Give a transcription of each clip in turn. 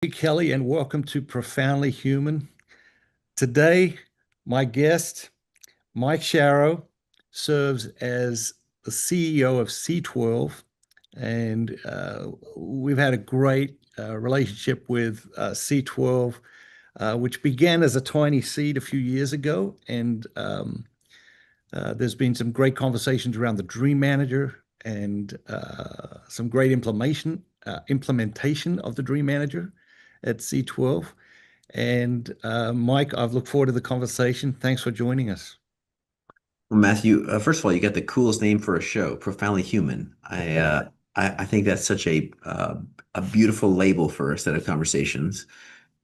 Hey, Kelly, and welcome to Profoundly Human. Today, my guest, Mike Sharrow, serves as the CEO of C12, and we've had a great relationship with C12, which began as a tiny seed a few years ago, and there's been some great conversations around the Dream Manager and some great implementation of the Dream Manager at C12. And Mike, I've looked forward to the conversation. Thanks for joining us. Well, Matthew, first of all, you got the coolest name for a show, Profoundly Human. I think that's such a beautiful label for a set of conversations,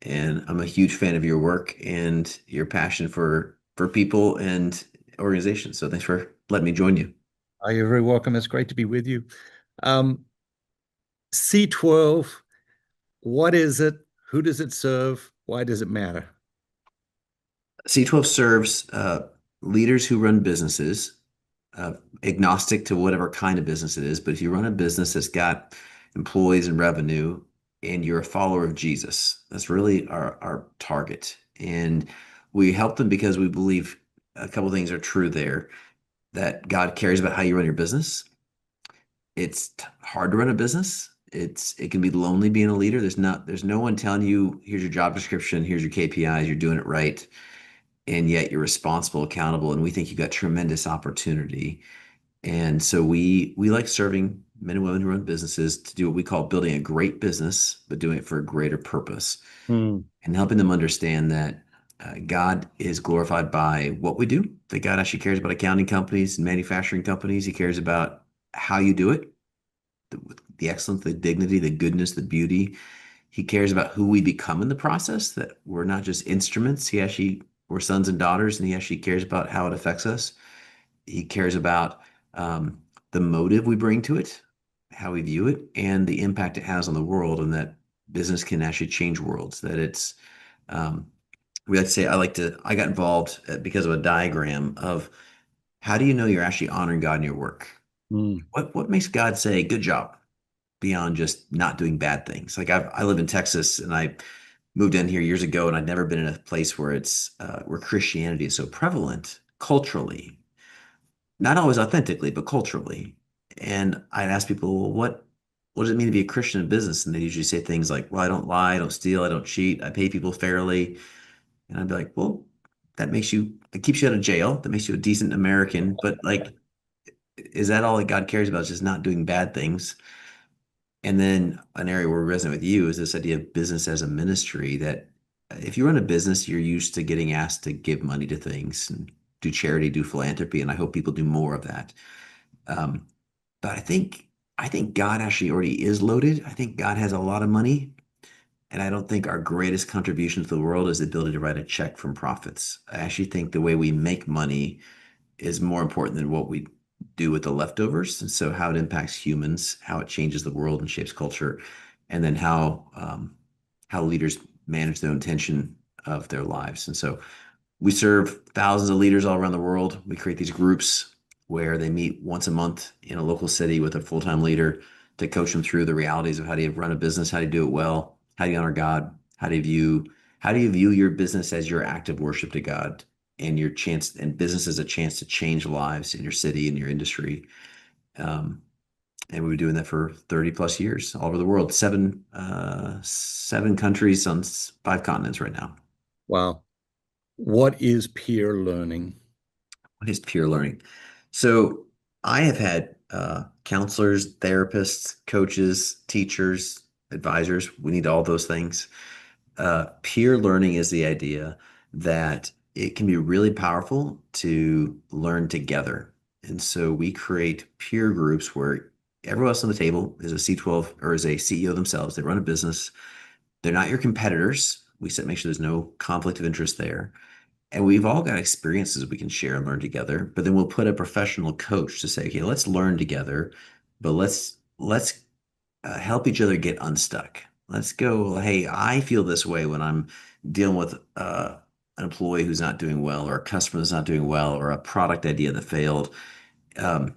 and I'm a huge fan of your work and your passion for people and organizations. So thanks for letting me join you. You're very welcome. It's great to be with you. Um, C12, what is it? Who does it serve? Why does it matter? C12 serves leaders who run businesses, uh, agnostic to whatever kind of business it is. But if you run a business that's got employees and revenue, and you're a follower of Jesus, that's really our target. And we help them because we believe a couple of things are true there, that God cares about how you run your business. It's hard to run a business. It can be lonely being a leader. There's no one telling you, here's your job description, here's your KPIs, you're doing it right, and yet you're responsible, accountable, and we think you've got tremendous opportunity. And so we like serving men and women who run businesses to do what we call building a great business, but doing it for a greater purpose, Hmm. and helping them understand that God is glorified by what we do. That God actually cares about accounting companies and manufacturing companies. He cares about how you do it, the excellence, the dignity, the goodness, the beauty. He cares about who we become in the process, that we're not just instruments. We're sons and daughters, and he actually cares about how it affects us. He cares about the motive we bring to it, how we view it, and the impact it has on the world, and that business can actually change worlds. That it's, um, we like to say, I got involved because of a diagram of how do you know you're actually honoring God in your work? Hmm. What makes God say, good job, beyond just not doing bad things? Like I live in Texas, and I moved in here years ago, and I'd never been in a place where where Christianity is so prevalent culturally, not always authentically, but culturally. And I'd ask people, well, what does it mean to be a Christian in business? And they usually say things like, well, I don't lie, I don't steal, I don't cheat, I pay people fairly. And I'd be like, well, it keeps you out of jail, that makes you a decent American. But like, is that all that God cares about? Is just not doing bad things? And then an area where we resonate with you is this idea of business as a ministry, that if you run a business, you're used to getting asked to give money to things and do charity, do philanthropy. And I hope people do more of that. Um, but I think God actually already is loaded. I think God has a lot of money, and I don't think our greatest contribution to the world is the ability to write a check from profits. I actually think the way we make money is more important than what we do with the leftovers. And so how it impacts humans, how it changes the world and shapes culture, and then how leaders manage their intention of their lives. And so we serve thousands of leaders all around the world. We create these groups where they meet once a month in a local city with a full-time leader to coach them through the realities of how do you run a business, how do you do it well, how do you honor God, how do you view your business as your act of worship to God, and your chance, and business as a chance to change lives in your city and your industry. Um, and we've been doing that for 30 plus years all over the world, seven countries on five continents right now. Wow. What is peer learning? What is peer learning? So I have had counselors, therapists, coaches, teachers, advisors. We need all those things. Peer learning is the idea that it can be really powerful to learn together. And so we create peer groups where everyone else on the table is a C12 or is a CEO themselves. They run a business. They're not your competitors. Make sure there's no conflict of interest there, and we've all got experiences we can share and learn together. But then we'll put a professional coach to say, okay, let's learn together, but let's help each other get unstuck. Let's go, hey, I feel this way when I'm dealing with an employee who's not doing well, or a customer that's not doing well, or a product idea that failed. Um,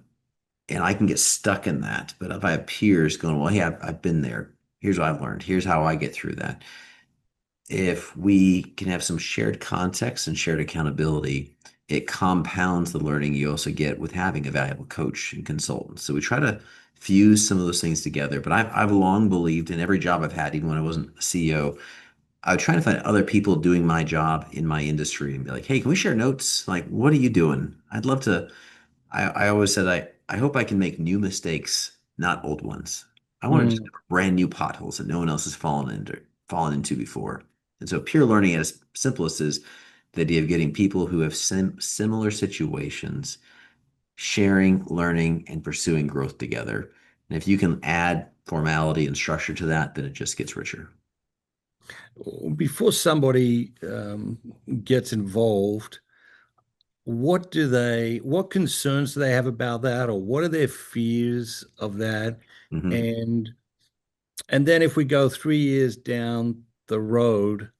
and I can get stuck in that. But if I have peers going, well, hey, I've been there. Here's what I've learned. Here's how I get through that. If we can have some shared context and shared accountability, it compounds the learning you also get with having a valuable coach and consultant. So we try to fuse some of those things together. But I've long believed in every job I've had, even when I wasn't a CEO, I would try to find other people doing my job in my industry and be like, hey, can we share notes? Like, what are you doing? I'd love to. I always said I hope I can make new mistakes, not old ones. I want to just Mm. have brand new potholes that no one else has fallen into before. And so pure learning as simplest is the idea of getting people who have similar situations, sharing, learning, and pursuing growth together. And if you can add formality and structure to that, then it just gets richer. Before somebody gets involved, what concerns do they have about that, or what are their fears of that? Mhm. And and then if we go 3 years down the road,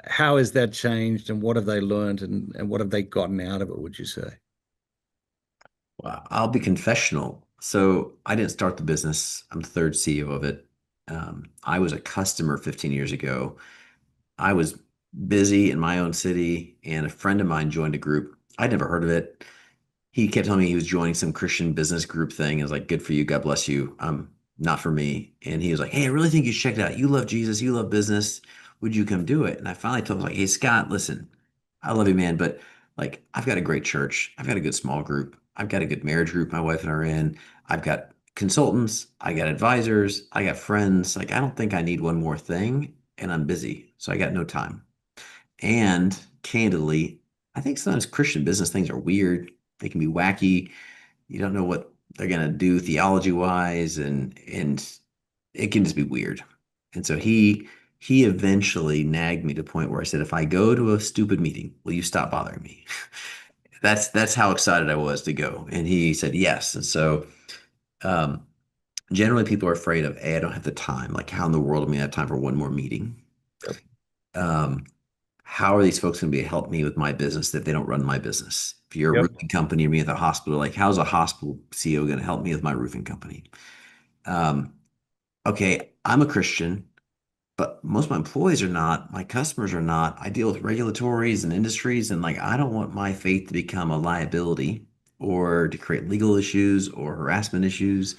how has that changed, and what have they learned, and what have they gotten out of it, would you say? Well, I'll be confessional. So I didn't start the business. I'm the third CEO of it. I was a customer 15 years ago. I was busy in my own city, and a friend of mine joined a group. I'd never heard of it. He kept telling me he was joining some Christian business group thing. I was like, good for you. God bless you. Not for me. And he was like, hey, I really think you should check it out. You love Jesus. You love business. Would you come do it? And I finally told him, like, hey, Scott, listen, I love you, man. But like, I've got a great church. I've got a good small group. I've got a good marriage group my wife and I are in. I've got consultants. I got advisors. I got friends. Like, I don't think I need one more thing. And I'm busy. So I got no time. And candidly, I think sometimes Christian business things are weird. They can be wacky. You don't know what they're gonna do theology wise, and it can just be weird. And so he eventually nagged me to the point where I said, if I go to a stupid meeting, will you stop bothering me? That's how excited I was to go. And he said yes. And so um, generally people are afraid of, A, I don't have the time. Like, how in the world am I gonna have time for one more meeting? Yep. Um, how are these folks going to be help me with my business if they don't run my business? If you're a Yep. roofing company or me at the hospital, like how's a hospital CEO going to help me with my roofing company? Um, okay, I'm a Christian, but most of my employees are not. My customers are not. I deal with regulatories and industries, and like I don't want my faith to become a liability or to create legal issues or harassment issues.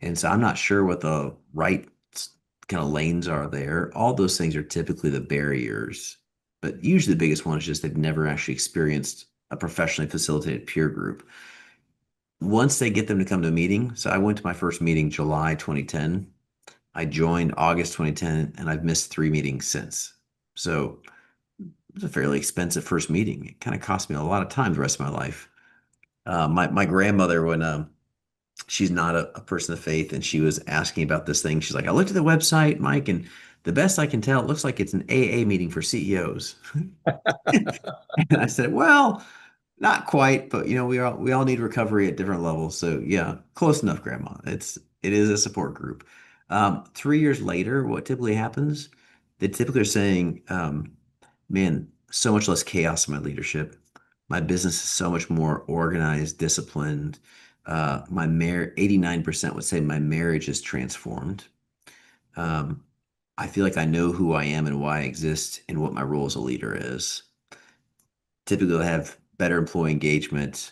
And so I'm not sure what the right kind of lanes are there. All those things are typically the barriers, but usually the biggest one is just they've never actually experienced a professionally facilitated peer group. Once they get them to come to a meeting, so I went to my first meeting July 2010. I joined August 2010, and I've missed 3 meetings since. So it was a fairly expensive first meeting. It kind of cost me a lot of time the rest of my life. My grandmother, when she's not a person of faith, and she was asking about this thing. She's like, I looked at the website, Mike, and the best I can tell, it looks like it's an AA meeting for CEOs. And I said, well, not quite, but we all need recovery at different levels. So yeah, close enough, Grandma. It is a support group. 3 years later, what typically happens? They typically are saying, man, so much less chaos in my leadership. My business is so much more organized, disciplined. My 89% would say my marriage is transformed. Um, I feel like I know who I am and why I exist and what my role as a leader is. Typically, they'll have better employee engagement,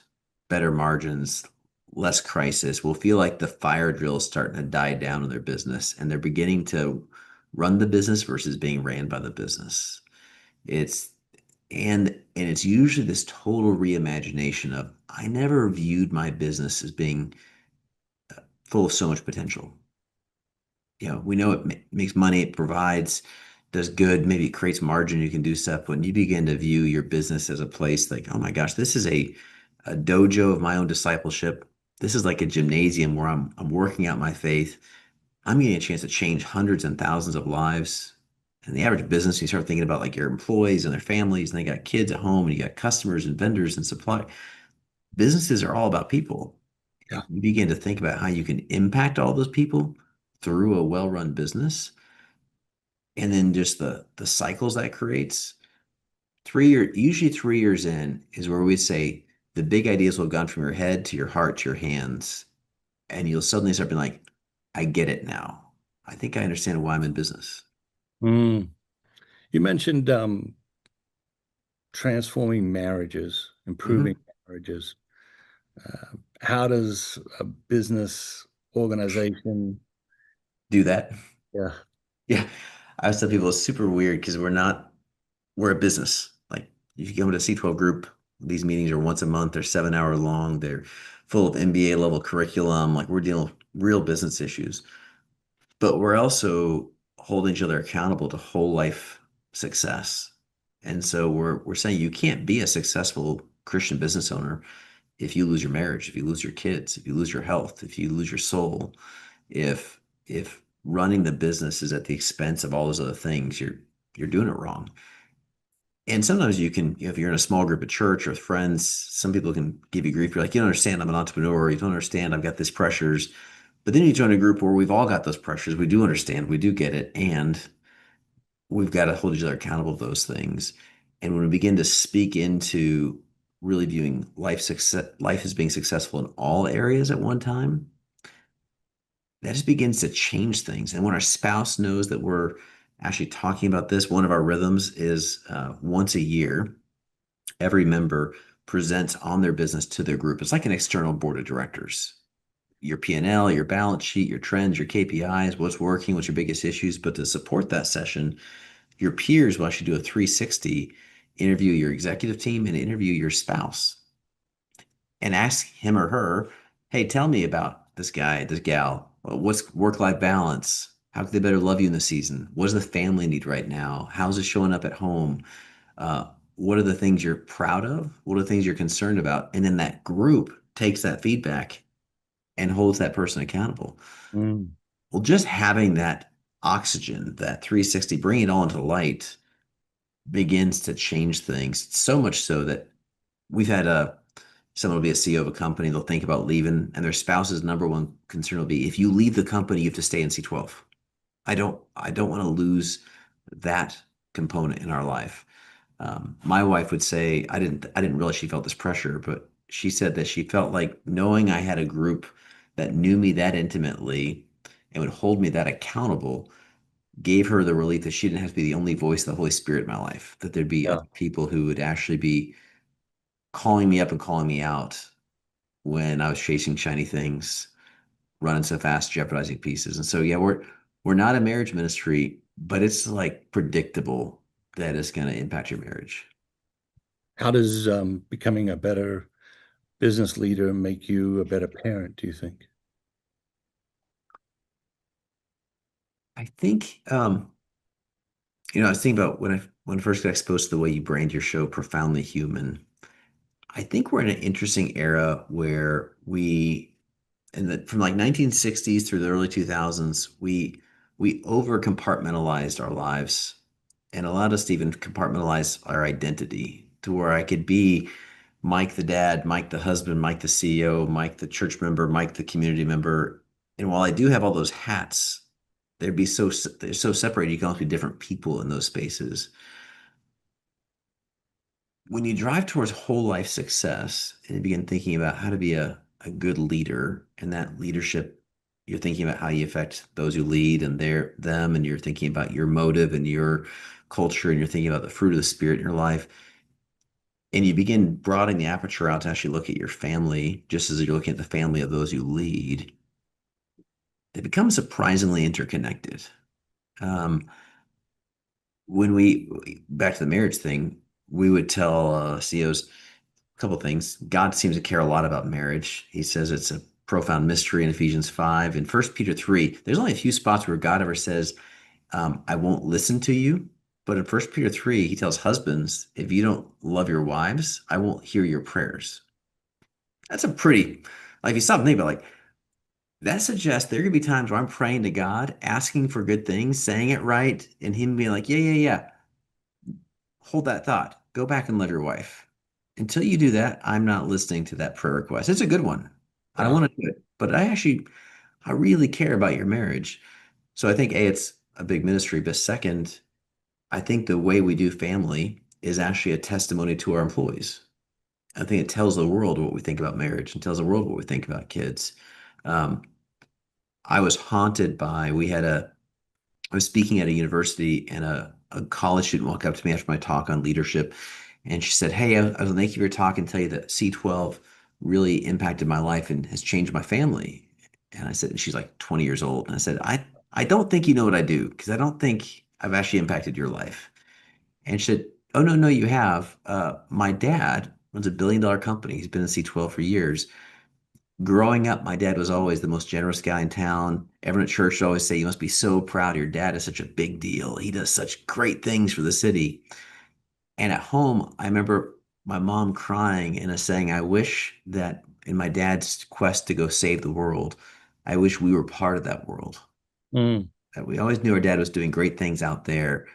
better margins, less crisis. Will feel like the fire drill is starting to die down in their business, and they're beginning to run the business versus being ran by the business. It's and it's usually this total reimagination of I never viewed my business as being full of so much potential. We know it makes money, it provides, does good, maybe it creates margin, you can do stuff. When you begin to view your business as a place like, oh my gosh, this is a dojo of my own discipleship. This is like a gymnasium where I'm working out my faith. I'm getting a chance to change hundreds and thousands of lives. And the average business, you start thinking about like your employees and their families, and they got kids at home, and you got customers and vendors and supply. Businesses are all about people. Yeah. And you begin to think about how you can impact all those people through a well-run business, and then just the cycles that creates. Usually 3 years in is where we say the big ideas will have gone from your head to your heart to your hands, and you'll suddenly start being like, I get it now. I think I understand why I'm in business. Mm. You mentioned transforming marriages, improving Hmm. marriages. How does a business organization, Do that. yeah, Yeah. I always tell people it's super weird because we're a business. Like if you go into a C12 group, these meetings are once a month, they're 7 hour long, they're full of MBA level curriculum. Like we're dealing with real business issues, but we're also holding each other accountable to whole life success. And so we're saying you can't be a successful Christian business owner if you lose your marriage, if you lose your kids, if you lose your health, if you lose your soul, if running the business is at the expense of all those other things, you're doing it wrong. And sometimes you can, if you're in a small group at church or with friends, some people can give you grief. You're like, you don't understand, I'm an entrepreneur. You don't understand, I've got these pressures. But then you join a group where we've all got those pressures. We do understand, we do get it, and we've got to hold each other accountable to those things. And when we begin to speak into really viewing life as being successful in all areas at one time, that just begins to change things. And when our spouse knows that we're actually talking about this, one of our rhythms is once a year, every member presents on their business to their group. It's like an external board of directors. Your P&L, your balance sheet, your trends, your KPIs, what's working, what's your biggest issues. But to support that session, your peers will actually do a 360, interview your executive team and interview your spouse and ask him or her, hey, tell me about this guy, this gal. What's work-life balance? How could they better love you in the season? What does the family need right now? How's it showing up at home? What are the things you're proud of? What are the things you're concerned about? And then that group takes that feedback and holds that person accountable. mm, Well, just having that oxygen, that 360, bringing it all into light begins to change things. So much so that we've had someone will be a CEO of a company, they'll think about leaving, and their spouse's number one concern will be if you leave the company, you have to stay in C12. I don't want to lose that component in our life. My wife would say, I didn't realize she felt this pressure, but she said that she felt like knowing I had a group that knew me that intimately and would hold me that accountable gave her the relief that she didn't have to be the only voice of the Holy Spirit in my life, that there'd be yeah. other people who would actually be calling me up and calling me out when I was chasing shiny things, running so fast, jeopardizing pieces. And so, yeah, we're not a marriage ministry, but it's like predictable that it's going to impact your marriage. How does becoming a better business leader make you a better parent, do you think? I think, I was thinking about when I first got exposed to the way you brand your show, Profoundly Human. I think we're in an interesting era where from like 1960s through the early 2000s, we over compartmentalized our lives and allowed us to even compartmentalize our identity to where I could be Mike the dad, Mike the husband, Mike the CEO, Mike the church member, Mike the community member. And while I do have all those hats, they're so separated. You can also be different people in those spaces. When you drive towards whole life success and you begin thinking about how to be a good leader, and that leadership, you're thinking about how you affect those who lead and them, and you're thinking about your motive and your culture, and you're thinking about the fruit of the spirit in your life. And you begin broadening the aperture out to actually look at your family, just as you're looking at the family of those you lead. They become surprisingly interconnected. Um, when back to the marriage thing, we would tell CEOs a couple of things. God seems to care a lot about marriage. He says it's a profound mystery in Ephesians 5. In First Peter 3, there's only a few spots where God ever says, I won't listen to you. But in First Peter 3, he tells husbands, if you don't love your wives, I won't hear your prayers. That's a pretty, like, if you stop and think about it, like, that suggests there are going to be times where I'm praying to God, asking for good things, saying it right, and him being like, yeah, yeah, yeah, hold that thought. Go back and love your wife. Until you do that, I'm not listening to that prayer request. It's a good one. I don't Yeah. want to do it, but I really care about your marriage. So I think A, it's a big ministry, but second, I think the way we do family is actually a testimony to our employees. I think it tells the world what we think about marriage and tells the world what we think about kids. Um, I was haunted by, I was speaking at a university and a college student walked up to me after my talk on leadership. And she said, Hey, I was thank you for your talk and tell you that C12 really impacted my life and has changed my family. And I said, and she's like 20 years old. And I said, I don't think you know what I do because I don't think I've actually impacted your life. And she said, Oh, no, no, you have. My dad runs a $1 billion company. He's been in C12 for years. Growing up, my dad was always the most generous guy in town. Everyone at church would always say, You must be so proud. Your dad is such a big deal. He does such great things for the city. And at home, I remember my mom crying and us saying, I wish that in my dad's quest to go save the world, I wish we were part of that world. Mm. That we always knew our dad was doing great things out there.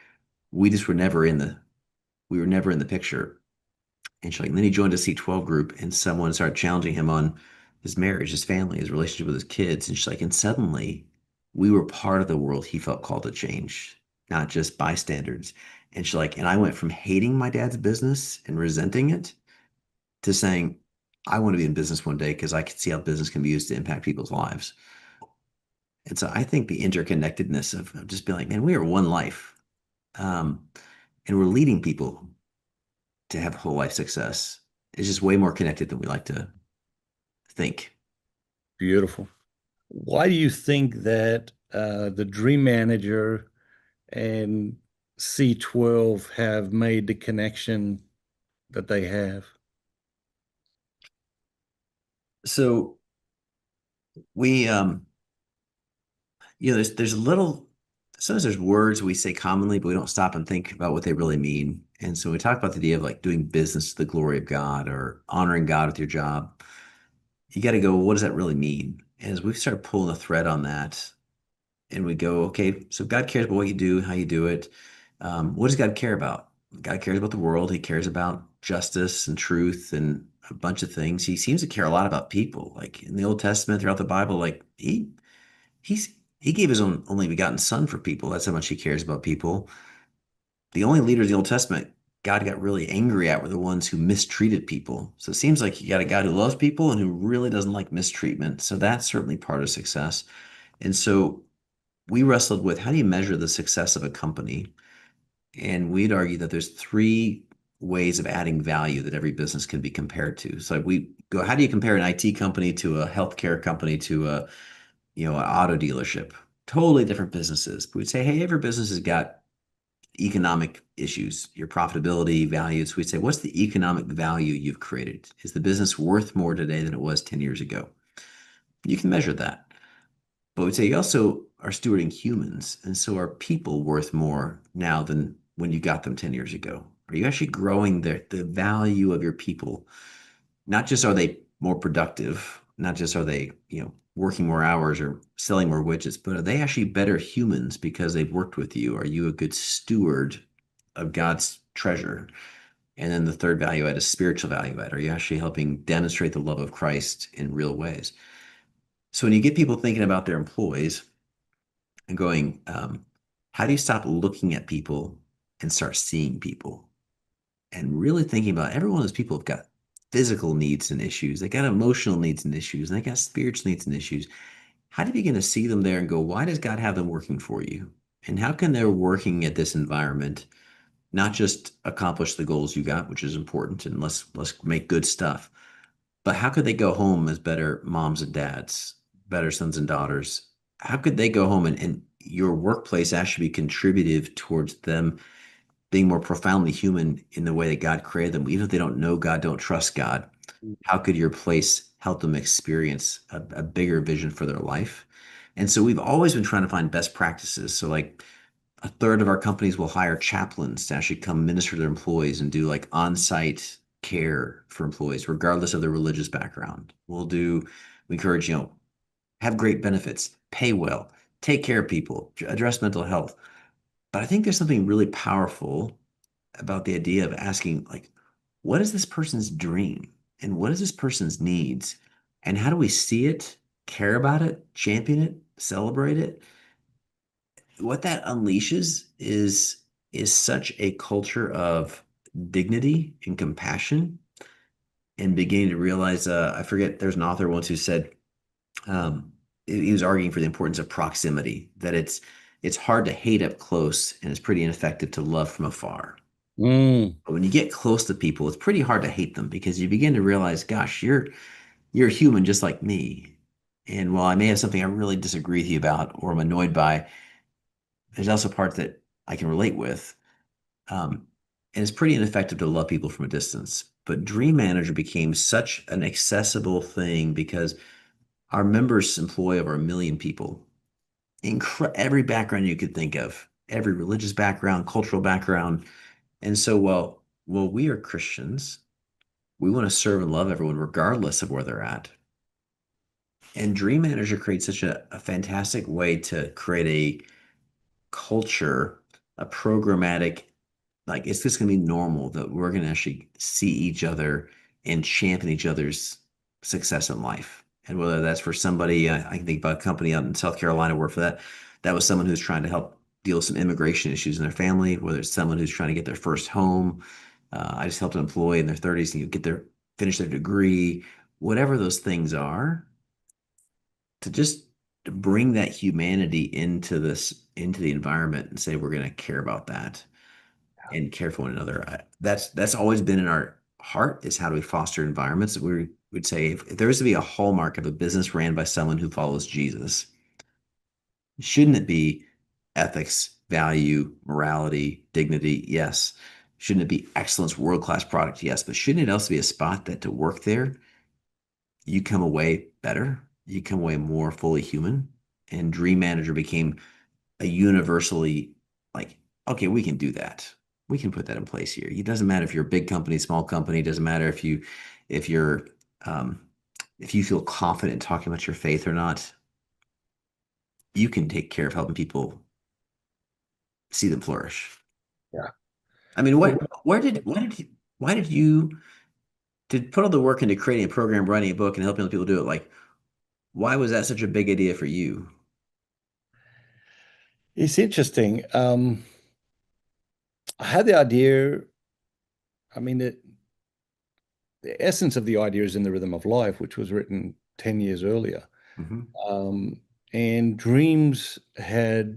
We just were never in we were never in the picture. And she like, and then he joined a C12 group and someone started challenging him on his marriage, his family, his relationship with his kids. And she's like, and suddenly we were part of the world he felt called to change, not just bystanders. And she's like, and I went from hating my dad's business and resenting it to saying, I want to be in business one day because I can see how business can be used to impact people's lives. And so I think the interconnectedness of just being like, man, we are one life. Um, and we're leading people to have whole life success is just way more connected than we like to think. Beautiful. Why do you think that the Dream Manager and C12 have made the connection that they have? So we, there's a little, sometimes there's words we say commonly, but we don't stop and think about what they really mean. And so we talk about the idea of like doing business to the glory of God or honoring God with your job. You got to go, well, what does that really mean? And as we start pulling a thread on that, and we go, okay, so God cares about what you do, how you do it. What does God care about? God cares about the world. He cares about justice and truth and a bunch of things. He seems to care a lot about people. Like in the Old Testament, throughout the Bible, like he's he gave his own only begotten son for people. That's how much he cares about people. The only leaders in the Old Testament God got really angry at were the ones who mistreated people. So it seems like you got a God who loves people and who really doesn't like mistreatment. So that's certainly part of success. And so we wrestled with how do you measure the success of a company? And we'd argue that there's three ways of adding value that every business can be compared to. So we go, how do you compare an IT company to a healthcare company to a, an auto dealership? Totally different businesses. But we'd say, hey, every business has got economic issues, your profitability, values. We'd say, what's the economic value you've created? Is the business worth more today than it was 10 years ago? You can measure that. But we'd say you also are stewarding humans. And so are people worth more now than when you got them 10 years ago? Are you actually growing the value of your people? Not just are they more productive, not just are they, working more hours or selling more widgets, but are they actually better humans because they've worked with you? Are you a good steward of God's treasure? And then the third value add is spiritual value add. Are you actually helping demonstrate the love of Christ in real ways? So when you get people thinking about their employees, and going, how do you stop looking at people and start seeing people and really thinking about every one of those people have got physical needs and issues, they got emotional needs and issues, and they got spiritual needs and issues. How do you begin to see them there and go, why does God have them working for you? And how can they're working at this environment not just accomplish the goals you got, which is important, and let's make good stuff, but how could they go home as better moms and dads, better sons and daughters? How could they go home and your workplace actually be contributive towards them being more profoundly human in the way that God created them? Even if they don't know God, don't trust God, how could your place help them experience a bigger vision for their life? And so we've always been trying to find best practices. So like a third of our companies will hire chaplains to actually come minister to their employees and do like on-site care for employees, regardless of their religious background. We encourage, have great benefits, pay well, take care of people, address mental health. But I think there's something really powerful about the idea of asking, like, what is this person's dream? And what is this person's needs? And how do we see it, care about it, champion it, celebrate it? What that unleashes is such a culture of dignity and compassion and beginning to realize I forget there's an author once who said he was arguing for the importance of proximity, that it's hard to hate up close and it's pretty ineffective to love from afar. Mm, But when you get close to people, it's pretty hard to hate them because you begin to realize, gosh, you're human just like me. And while I may have something I really disagree with you about or I'm annoyed by, there's also parts that I can relate with. Um, and it's pretty ineffective to love people from a distance. But Dream Manager became such an accessible thing because our members employ over 1 million people, every background you could think of, every religious background, cultural background. And so, well, we are Christians. We want to serve and love everyone regardless of where they're at. And Dream Manager creates such a fantastic way to create a culture, a programmatic, like it's just going to be normal that we're going to actually see each other and champion each other's success in life. And whether that's for somebody, I can think about a company out in South Carolina, work for that. That was someone who's trying to help deal with some immigration issues in their family, whether it's someone who's trying to get their first home. I just helped an employee in their 30s and finish their degree, whatever those things are, to just bring that humanity into the environment and say we're going to care about that and care for one another. That's always been in our heart, is how do we foster environments that we would say if there was to be a hallmark of a business ran by someone who follows Jesus, shouldn't it be ethics, value, morality, dignity? Yes. Shouldn't it be excellence, world-class product? Yes. But shouldn't it also be a spot that to work there, you come away better, you come away more fully human? And Dream Manager became a universally, like, okay, we can do that. We can put that in place here. It doesn't matter if you're a big company, small company. It doesn't matter if you're um, if you feel confident talking about your faith or not. You can take care of helping people see them flourish. yeah. I mean, Well, why did you did put all the work into creating a program, writing a book, and helping other people do it? Like, why was that such a big idea for you? it's interesting. I had the idea, I mean, the essence of the idea is in The Rhythm of Life, which was written 10 years earlier. Hmm. Um, and dreams they'd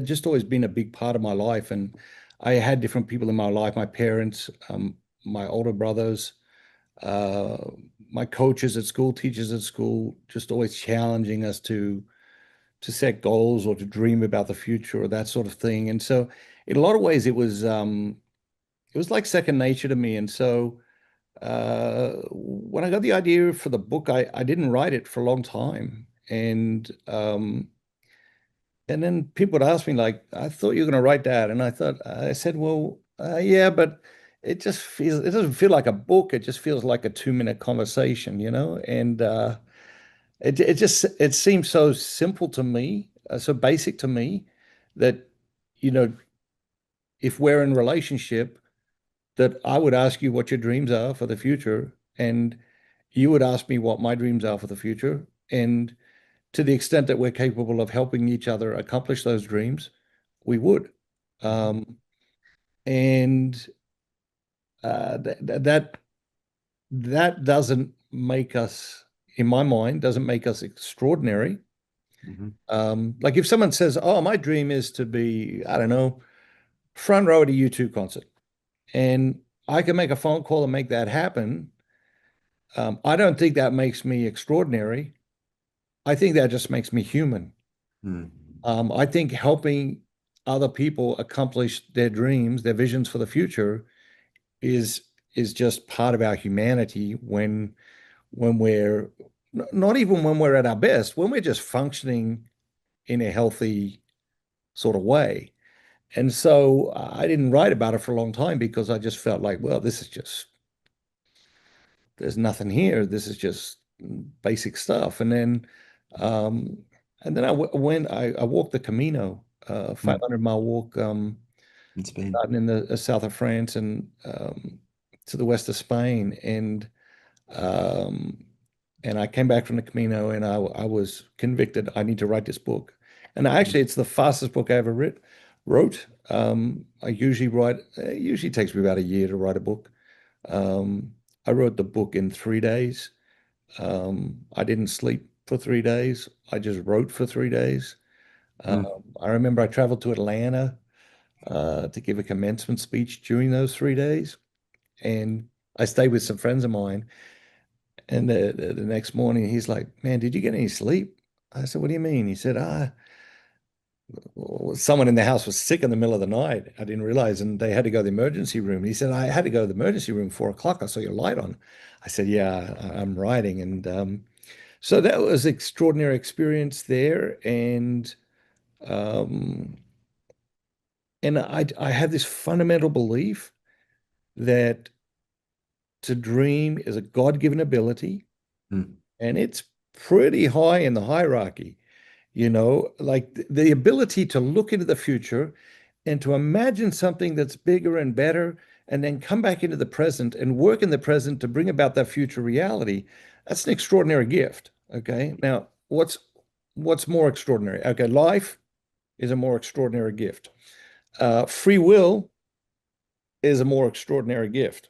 just always been a big part of my life. And I had different people in my life, my parents, my older brothers, uh, my coaches at school, teachers at school, just always challenging us to set goals or to dream about the future or that sort of thing. And so in a lot of ways it was like second nature to me. And so when I got the idea for the book, I didn't write it for a long time. And then people would ask me, like, I thought you were going to write that. And I said, well, yeah, but it doesn't feel like a book. It just feels like a 2 minute conversation, you know? And it seems so simple to me, so basic to me that, you know, if we're in relationship, that I would ask you what your dreams are for the future, and you would ask me what my dreams are for the future. And to the extent that we're capable of helping each other accomplish those dreams, we would. Um, and that that doesn't make us, in my mind, doesn't make us extraordinary. Hmm. Like if someone says, "Oh, my dream is to be, I don't know, front row at a U2 concert," and I can make a phone call and make that happen. I don't think that makes me extraordinary. I think that just makes me human. Hmm. I think helping other people accomplish their dreams, their visions for the future is is just part of our humanity when we're not even when we're at our best, when we're just functioning in a healthy sort of way. And so I didn't write about it for a long time because I just felt like, well, this is just there's nothing here. This is just basic stuff. Um, and then I walked the Camino, 500-mile walk, In Spain. starting in the south of France and to the west of Spain. Um, and I came back from the Camino and I was convicted I need to write this book. And actually, it's the fastest book I ever wrote. I usually write, it usually takes me about a year to write a book. Um, I wrote the book in 3 days. I didn't sleep for 3 days. I just wrote for 3 days. Um, Mm. I remember I traveled to Atlanta to give a commencement speech during those 3 days. And I stayed with some friends of mine. And the next morning, he's like, "Man, did you get any sleep?" I said, "What do you mean?" He said, well, someone in the house was sick in the middle of the night. I didn't realize, and they had to go to the emergency room. He said, "I had to go to the emergency room 4 o'clock. I saw your light on." I said, "Yeah, I'm writing." And so that was extraordinary experience there. Um, and I have this fundamental belief that to dream is a God-given ability, Mm. and it's pretty high in the hierarchy. Like the ability to look into the future and to imagine something that's bigger and better, and then come back into the present and work in the present to bring about that future reality. That's an extraordinary gift. Okay. Now, what's more extraordinary? Okay, life is a more extraordinary gift. Free will is a more extraordinary gift.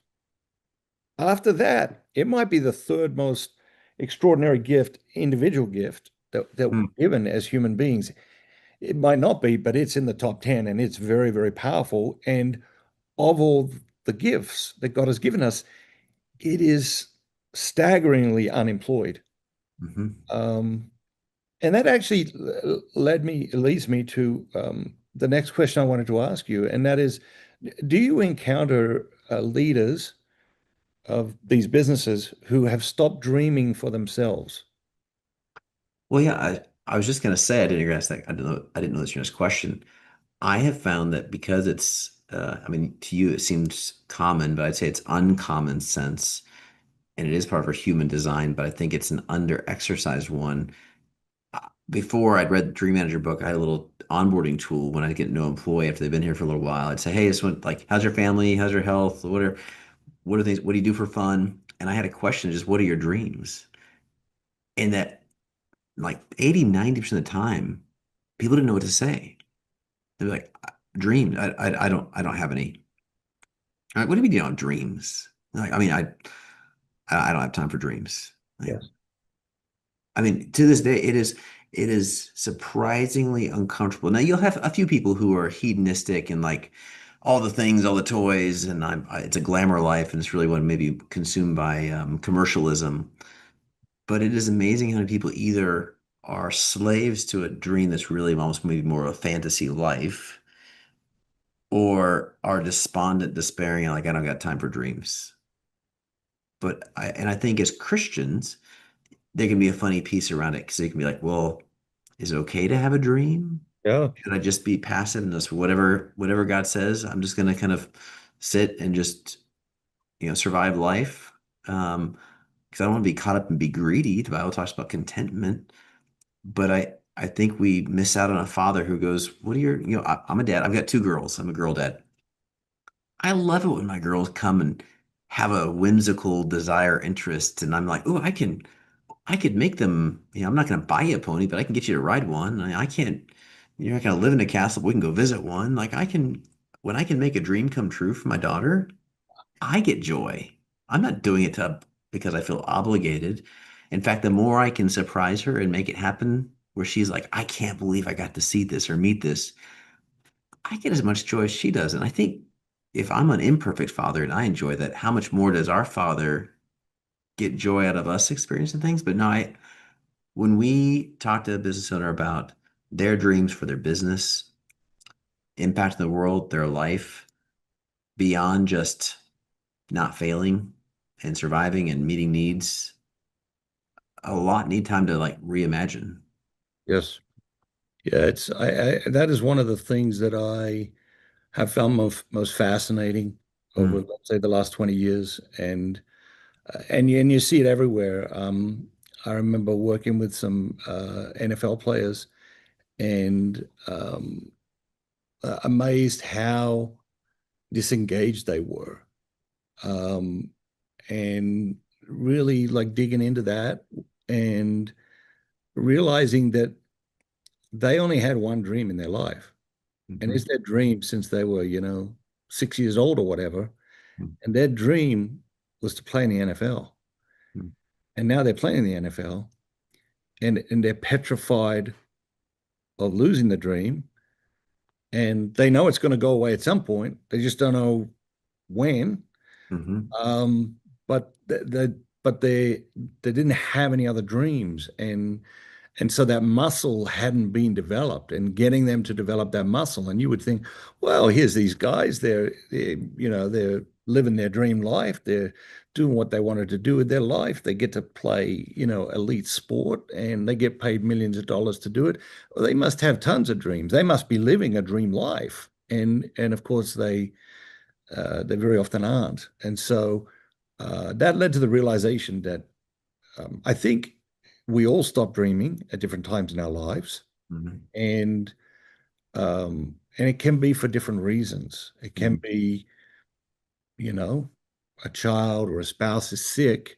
After that, it might be the third most extraordinary gift, individual gift that we're Mm. given as human beings. It might not be, but it's in the top 10 and it's very, very powerful. And of all the gifts that God has given us, it is staggeringly unemployed. Mhm. Um, and that actually leads me to the next question I wanted to ask you, and that is, do you encounter leaders of these businesses who have stopped dreaming for themselves? Well, yeah, I was just gonna say I didn't ask that. I didn't know this was your next question. I have found that because it's I mean, to you it seems common, but I'd say it's uncommon sense, and it is part of our human design, but I think it's an under-exercised one. Before I'd read the Dream Manager book, I had a little onboarding tool when I get a new employee after they've been here for a little while. I'd say, hey, this one, like, how's your family? How's your health? What are things, what do you do for fun? And I had a question, just what are your dreams? And that like 80, 90% of the time, people didn't know what to say. They're like, dreams. I don't have any. I'm like, what do you mean you don't have dreams? Like, I mean, I don't have time for dreams. Like, Yes. I mean, to this day, it is surprisingly uncomfortable. Now you'll have a few people who are hedonistic and like all the things, all the toys, and it's a glamour life, and it's really what maybe consumed by commercialism. But it is amazing how many people either are slaves to a dream that's really almost maybe more of a fantasy life, or are despondent, despairing, and like I don't got time for dreams. I think as Christians there can be a funny piece around it because they can be like, well, is it okay to have a dream? Yeah. Should I just be passive and just whatever God says? I'm just gonna kind of sit and just survive life. Because I don't want to be caught up and be greedy. The Bible talks about contentment, but I think we miss out on a father who goes, "What are your I'm a dad. I've got two girls. I'm a girl dad. I love it when my girls come and have a whimsical desire, interest, and I'm like, oh, I could make them, I'm not going to buy you a pony, but I can get you to ride one. I can't, you're not going to live in a castle, but we can go visit one. Like when I can make a dream come true for my daughter, I get joy. I'm not doing it because I feel obligated. In fact, the more I can surprise her and make it happen where she's like, I can't believe I got to see this or meet this, I get as much joy as she does. And I think if I'm an imperfect father and I enjoy that, how much more does our father get joy out of us experiencing things? But no, when we talk to a business owner about their dreams for their business, impacting the world, their life, beyond just not failing and surviving and meeting needs, a lot need time to like reimagine. Yes. Yeah, that is one of the things that I have found most fascinating over, Mm, let's say, the last 20 years. And you see it everywhere. I remember working with some NFL players and amazed how disengaged they were. Um, and really like digging into that and realizing that they only had one dream in their life. And it's mhm, their dream since they were, 6 years old or whatever. mm, And their dream was to play in the NFL. mm, And now they're playing in the NFL and they're petrified of losing the dream, and they know it's going to go away at some point. They just don't know when. Hmm. Um, but they didn't have any other dreams, and so that muscle hadn't been developed, and getting them to develop that muscle. And you would think, well, here's these guys, they're living their dream life. They're doing what they wanted to do with their life. They get to play, elite sport, and they get paid millions of dollars to do it. Well, they must have tons of dreams. They must be living a dream life. And of course they very often aren't. And so that led to the realization that I think we all stop dreaming at different times in our lives, Hmm. and it can be for different reasons. It can Hmm. be, you know, a child or a spouse is sick,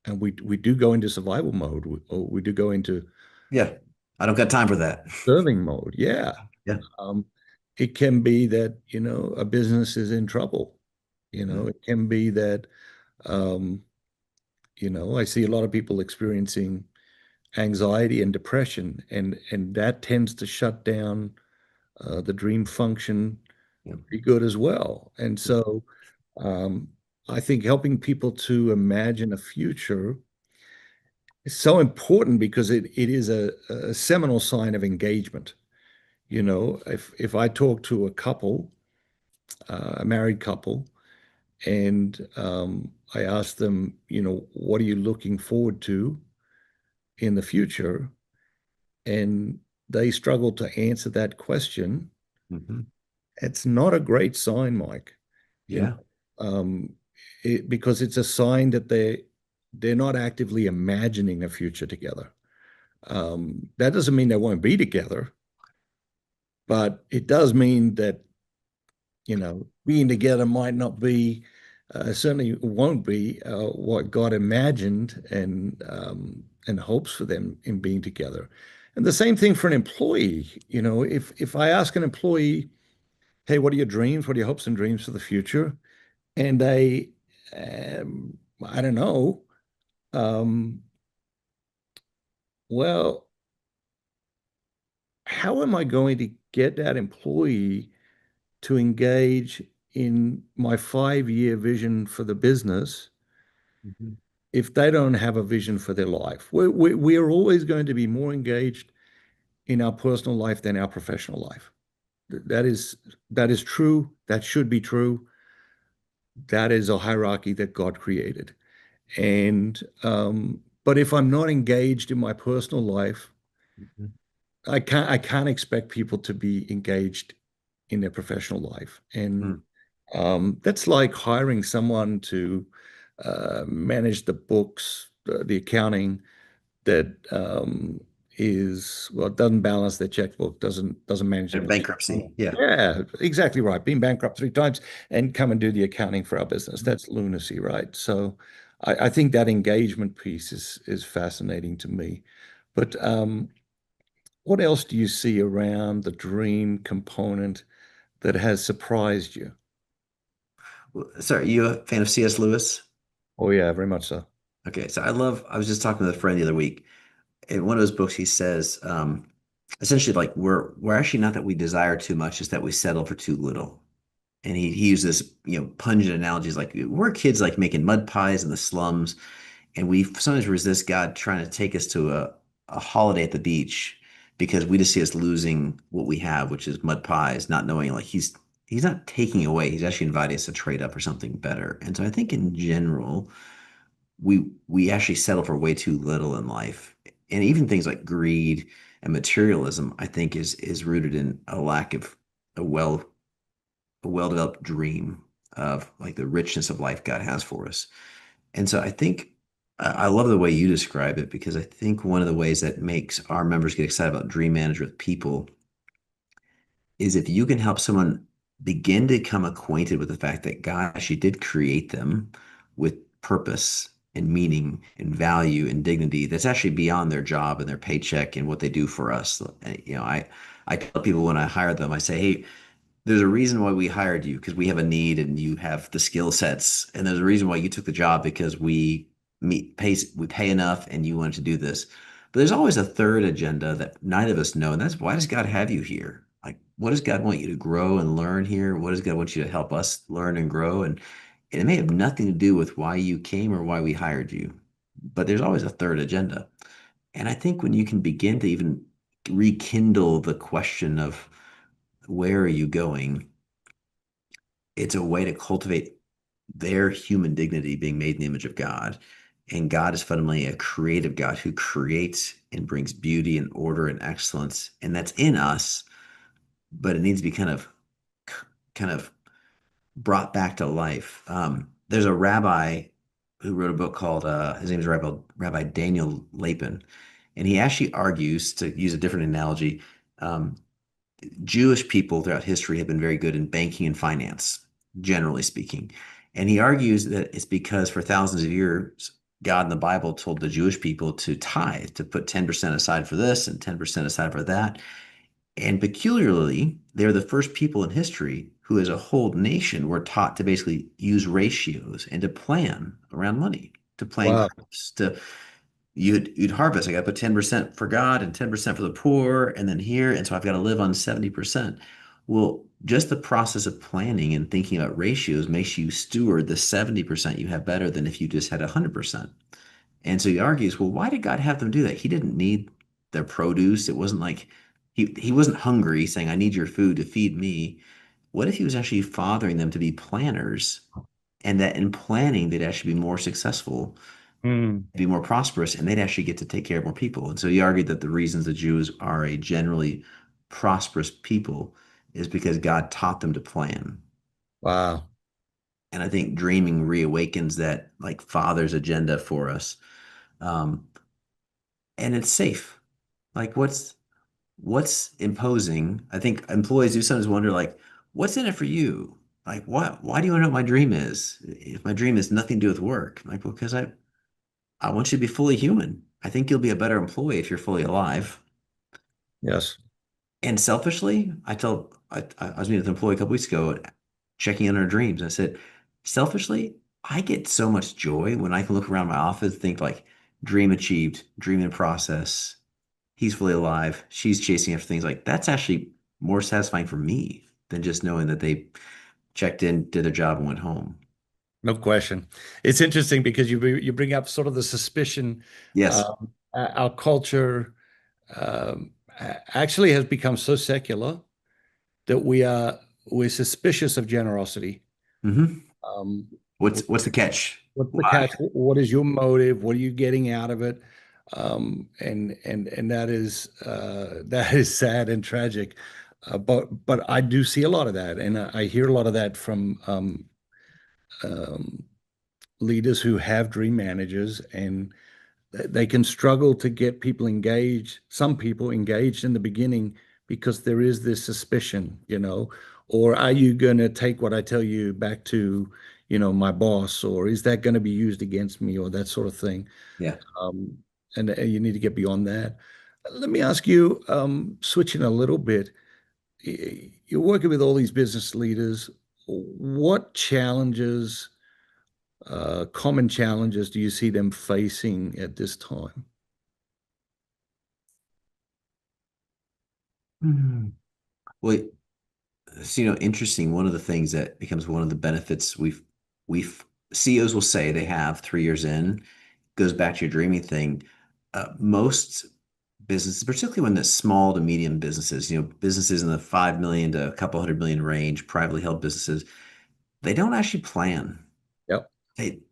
and we do go into survival mode, or we do go into Yeah. I don't got time for that. serving mode. Yeah. Yeah. Um, it can be that, a business is in trouble. Mhm. It can be that, um, I see a lot of people experiencing anxiety and depression, and that tends to shut down the dream function Yeah. pretty good as well. And so um, I think helping people to imagine a future is so important because it is a seminal sign of engagement. If I talk to a couple, a married couple, and I ask them, what are you looking forward to in the future? And they struggle to answer that question, Hmm. it's not a great sign, Mike. You Yeah. um, because it's a sign that they're not actively imagining a future together. That doesn't mean they won't be together, but it does mean that being together might not be, certainly won't be what God imagined and hopes for them in being together. And the same thing for an employee. If I ask an employee, "Hey, what are your dreams? What are your hopes and dreams for the future?" And I don't know. Um, well, how am I going to get that employee to engage in my 5-year vision for the business Hmm. if they don't have a vision for their life? We are always going to be more engaged in our personal life than our professional life. That is that is true. That should be true. That is a hierarchy that God created. But if I'm not engaged in my personal life, Hmm. I can't expect people to be engaged in their professional life. And Hmm. that's like hiring someone to manage the books, the accounting that well, doesn't balance their checkbook, doesn't manage their And books. bankruptcy. Yeah. Yeah, exactly right. Being bankrupt 3 times and come and do the accounting for our business. Mhm. That's lunacy, right? So I think that engagement piece is fascinating to me. But what else do you see around the dream component that has surprised you? Sorry, you a fan of C.S. Lewis? Oh yeah, very much so. Okay, so I was just talking with a friend the other week. In one of his books, he says, essentially, like we're actually not that we desire too much, it's that we settle for too little. And he used this, pungent analogies like we're kids like making mud pies in the slums, and we sometimes resist God trying to take us to a holiday at the beach because we just see us losing what we have, which is mud pies, not knowing like he's not taking away, he's actually inviting us to trade up for something better. And so I think in general, we actually settle for way too little in life. And even things like greed and materialism, I think is rooted in a lack of a well a well-developed dream of like the richness of life God has for us. And so I think I love the way you describe it because I think one of the ways that makes our members get excited about dream manager with people is if you can help someone begin to become acquainted with the fact that God actually did create them with purpose and meaning and value and dignity that's actually beyond their job and their paycheck and what they do for us. I tell people when I hire them, I say, hey, there's a reason why we hired you because we have a need and you have the skill sets. And there's a reason why you took the job because we pay enough and you wanted to do this. But there's always a third agenda that neither of us know, and that's why does God have you here? Like, what does God want you to grow and learn here? What does God want you to help us learn and grow? And it may have nothing to do with why you came or why we hired you, but there's always a third agenda. And I think when you can begin to even rekindle the question of where are you going, it's a way to cultivate their human dignity being made in the image of God. And God is fundamentally a creative God who creates and brings beauty and order and excellence. And that's in us, but it needs to be kind of brought back to life. There's a rabbi who wrote a book called his name is Rabbi Daniel Lapin, and he actually argues, to use a different analogy, um, Jewish people throughout history have been very good in banking and finance, generally speaking. And he argues that it's because for thousands of years, God in the Bible told the Jewish people to tithe, to put 10% aside for this and 10% aside for that. And peculiarly, they're the first people in history who, as a whole nation, were taught to basically use ratios and to plan around money, to plan Wow. crops, to you'd harvest. I got to put 10% for God and 10% for the poor, and then here, and so I've got to live on 70%. Well, just the process of planning and thinking about ratios makes you steward the 70% you have better than if you just had 100%. And so he argues, well, why did God have them do that? He didn't need their produce. It wasn't like he wasn't hungry saying, I need your food to feed me. What if he was actually fathering them to be planners and that in planning they'd actually be more successful, Hmm. be more prosperous, and they'd actually get to take care of more people. And so he argued that the reasons the Jews are a generally prosperous people is because God taught them to plan. Wow. And I think dreaming reawakens that like father's agenda for us. Um, and it's safe. Like what's imposing? I think employees do sometimes wonder like, what's in it for you? Like what why do you want to know what my dream is? If my dream is nothing to do with work, I'm like, well, because I want you to be fully human. I think you'll be a better employee if you're fully alive. Yes. And selfishly, I was meeting with an employee a couple weeks ago, checking in on our dreams. I said, selfishly, I get so much joy when I can look around my office and think like, dream achieved, dream in process. He's fully alive. She's chasing after things like that's actually more satisfying for me than just knowing that they checked in, did their job, and went home. No question. It's interesting because you bring up sort of the suspicion. Yes. Our culture actually has become so secular that we're suspicious of generosity. Hmm. Um, What's the catch? what's the Why? catch? What is your motive? What are you getting out of it? And that is that is sad and tragic. But I do see a lot of that, and I hear a lot of that from um, leaders who have dream managers, and they can struggle to get people engaged, some people engaged in the beginning because there is this suspicion, or are you going to take what I tell you back to, my boss, or is that going to be used against me, or that sort of thing. Yeah. Um, and you need to get beyond that. Let me ask you, switching a little bit, you're working with all these business leaders. What challenges, common challenges, do you see them facing at this time? Hmm. Well, so, interesting. One of the things that becomes one of the benefits we've CEOs will say they have 3 years in goes back to your dreaming thing. Most businesses, particularly when the small to medium businesses, businesses in the 5 million to a couple 100 million range, privately held businesses, they don't actually plan. Yep.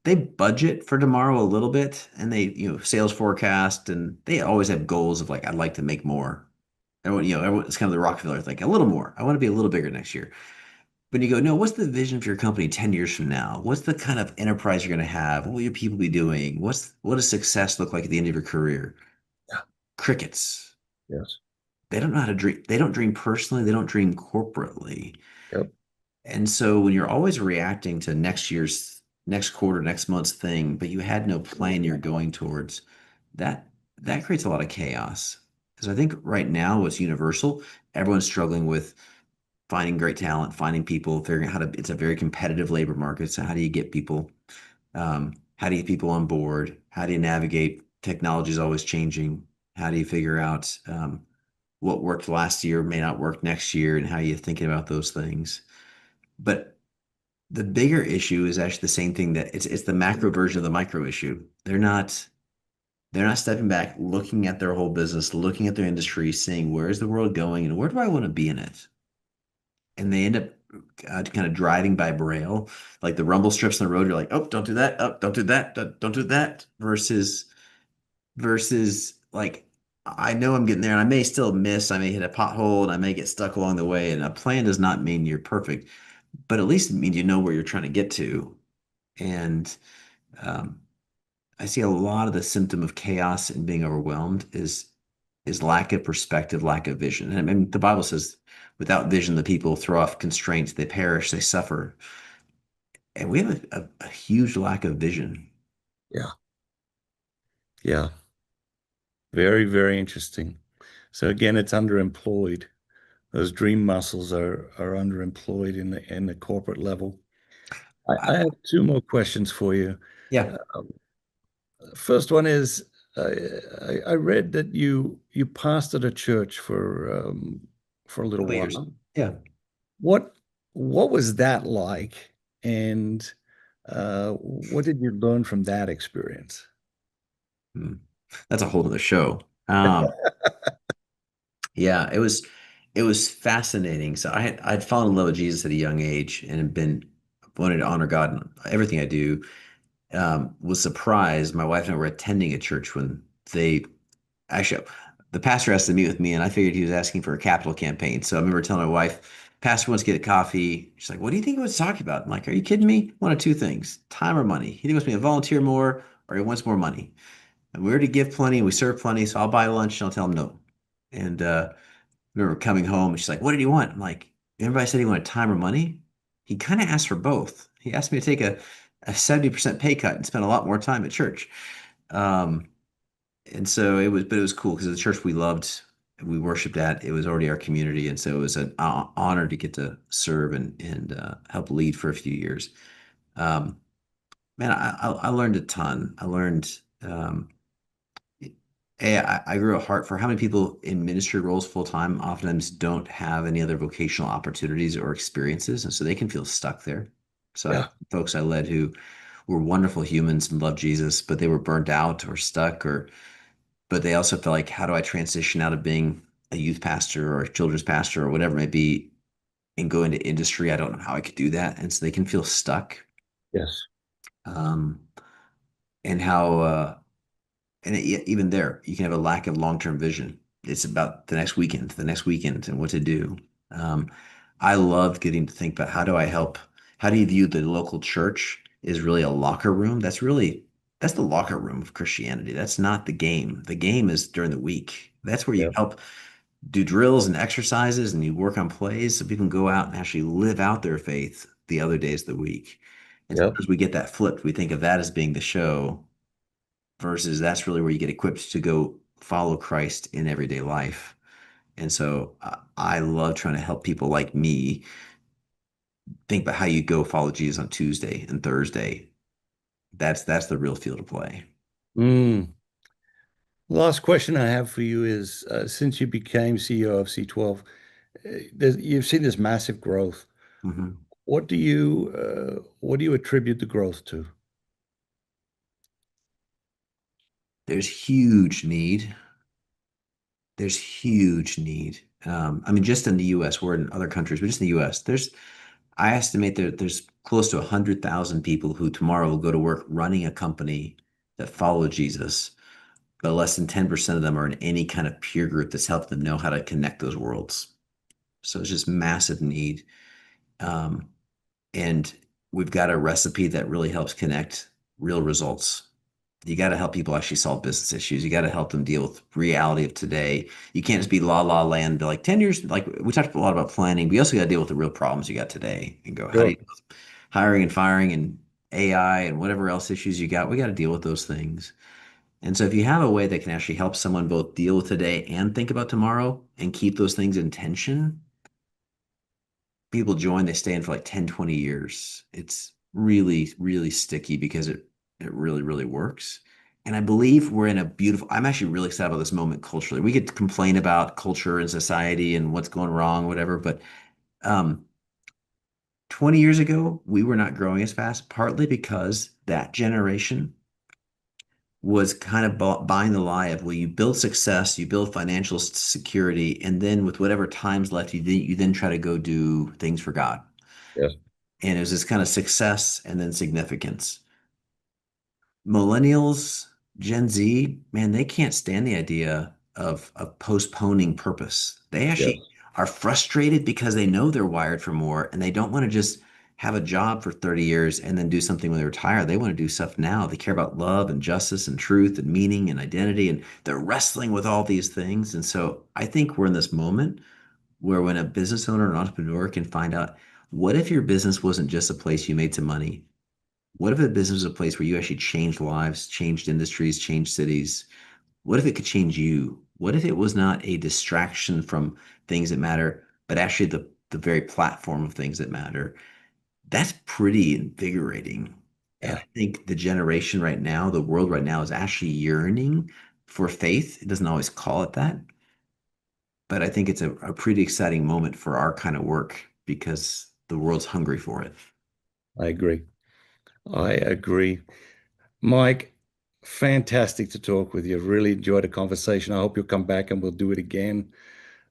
They budget for tomorrow a little bit, and they sales forecast, and they always have goals of like I'd like to make more. Everyone, it's kind of the Rockefeller thing, a little more. I want to be a little bigger next year. When you go, no, what's the vision for your company 10 years from now? What's the kind of enterprise you're going to have? What will your people be doing? What does success look like at the end of your career? Yeah. Crickets. Yes. They don't know how to dream. They don't dream personally. They don't dream corporately. Yep. And so when you're always reacting to next year's, next quarter, next month's thing, but you had no plan you're going towards, that that creates a lot of chaos. Because I think right now what's universal, everyone's struggling with finding great talent, finding people, figuring out how to, it's a very competitive labor market. So how do you get people? How do you get people on board? How do you navigate? Technology is always changing. How do you figure out what worked last year may not work next year, and how you're thinking about those things? But the bigger issue is actually the same thing, that it's the macro version of the micro issue. They're not stepping back, looking at their whole business, looking at their industry, saying, where's the world going and where do I want to be in it? And they end up kind of driving by braille, like the rumble strips on the road. You're like, oh, don't do that. Oh, don't do that. Don't do that. Versus like, I know I'm getting there and I may still miss. I may hit a pothole and I may get stuck along the way. And a plan does not mean you're perfect, but at least it means you know where you're trying to get to. And um, I see a lot of the symptom of chaos and being overwhelmed is lack of perspective, lack of vision. And I mean, the Bible says, without vision, the people throw off constraints, they perish, they suffer. And we have a huge lack of vision. Yeah. Yeah. Very, very interesting. So again, it's underemployed. Those dream muscles are underemployed in the corporate level. I I, have two more questions for you. yeah, Uh, First one is, I read that you pastored a church for a a little couple years. while. Yeah. What what was that like? And what did you learn from that experience? Hmm. That's a whole other show. Yeah, it was fascinating. So I'd fallen in love with Jesus at a young age and had been wanted to honor God in everything I do. Was surprised. My wife and I were attending a church when they actually the pastor asked to meet with me, and I figured he was asking for a capital campaign. So I remember telling my wife, "Pastor wants to get a coffee." She's like, "What do you think he was talking about?" I'm like, "Are you kidding me? One of two things: time or money. He wants me to volunteer more, or he wants more money. And we already give plenty, and we serve plenty, so I'll buy lunch and I'll tell him no." And I remember coming home, and she's like, "What did he want?" I'm like, "Everybody said he wanted time or money. He kind of asked for both. He asked me to take a 70% pay cut and spend a lot more time at church." Um, and so but it was cool because the church we loved, we worshiped at, it was already our community. And so it was an honor to get to serve and help lead for a few years. Um, Man, I learned a ton. I learned, I grew a heart for how many people in ministry roles full time oftentimes don't have any other vocational opportunities or experiences. And so they can feel stuck there. So I had Yeah. folks I led who were wonderful humans and loved Jesus, but they were burnt out or stuck, but they also felt like, how do I transition out of being a youth pastor or a children's pastor or whatever it may be and go into industry? I don't know how I could do that. And so they can feel stuck. Yes. Um, and how, even there, you can have a lack of long-term vision. It's about the next weekend, and what to do. Um, I love getting to think about, how do you view the local church is really a locker room? That's the locker room of Christianity. That's not the game. The game is during the week. That's where you Yep. help do drills and exercises and you work on plays so people can go out and actually live out their faith the other days of the week. And Yep. sometimes we get that flipped. We think of that as being the show versus that's really where you get equipped to go follow Christ in everyday life. And so I love trying to help people like me think about how you go follow Jesus on Tuesday and Thursday. That's the real field of play. Mm. Last question I have for you is, since you became CEO of C12, you've seen this massive growth. Mhm. What do you attribute the growth to? There's huge need. There's huge need. I mean, just in the U.S., we're in other countries, but just in the U.S., I estimate there's close to 100,000 people who tomorrow will go to work running a company that follow Jesus, but less than 10% of them are in any kind of peer group that's helped them know how to connect those worlds. So it's just massive need. Um, and we've got a recipe that really helps connect real results. You got to help people actually solve business issues. You got to help them deal with reality of today. You can't just be la la land, be like 10 years. Like we talked a lot about planning, but you also got to deal with the real problems you got today and go, how do Sure. you hiring and firing and AI and whatever else issues you got? We got to deal with those things. And so if you have a way that can actually help someone both deal with today and think about tomorrow and keep those things in tension, people join, they stay in for like 10, 20 years. It's really, really sticky because it really, really works. And I believe we're in a beautiful, I'm actually really excited about this moment culturally. We could complain about culture and society and what's going wrong, whatever, but um, 20 years ago, we were not growing as fast, partly because that generation was kind of buying the lie of, well, you build success, you build financial security, and then with whatever time's left, you then try to go do things for God. Yes. And it was this kind of success and then significance. Millennials, Gen Z, man, they can't stand the idea of postponing purpose. They Yes. actually are frustrated because they know they're wired for more and they don't want to just have a job for 30 years and then do something when they retire. They want to do stuff now. They care about love and justice and truth and meaning and identity, and they're wrestling with all these things. And so I think we're in this moment where when a business owner or an entrepreneur can find out, what if your business wasn't just a place you made some money? What if a business was a place where you actually changed lives, changed industries, changed cities? What if it could change you? What if it was not a distraction from things that matter, but actually the very platform of things that matter? That's pretty invigorating. And Yeah, I think the generation right now, the world right now is actually yearning for faith. It doesn't always call it that, but I think it's a pretty exciting moment for our kind of work because the world's hungry for it. I agree. I agree. Mike, fantastic to talk with you. Really enjoyed the conversation. I hope you'll come back and we'll do it again.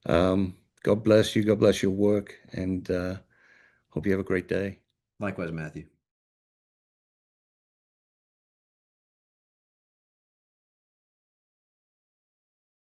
God bless you. God bless your work, and hope you have a great day. Likewise, Matthew.